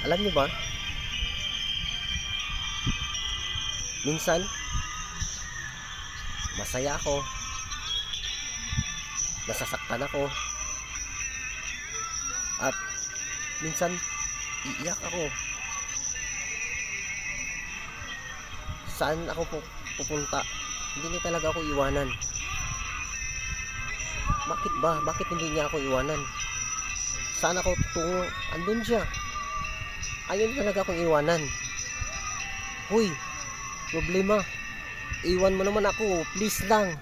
Alam niyo ba, minsan masaya ako, nasasaktan ako, at minsan iiyak ako. Saan ako pupunta, hindi niya talaga ako iwanan. Bakit ba? Bakit hindi niya ako iwanan? Saan ako tutungo? Andun siya. Ayaw niya talaga akong iwanan. Huy, problema. Iwan mo naman ako, please lang.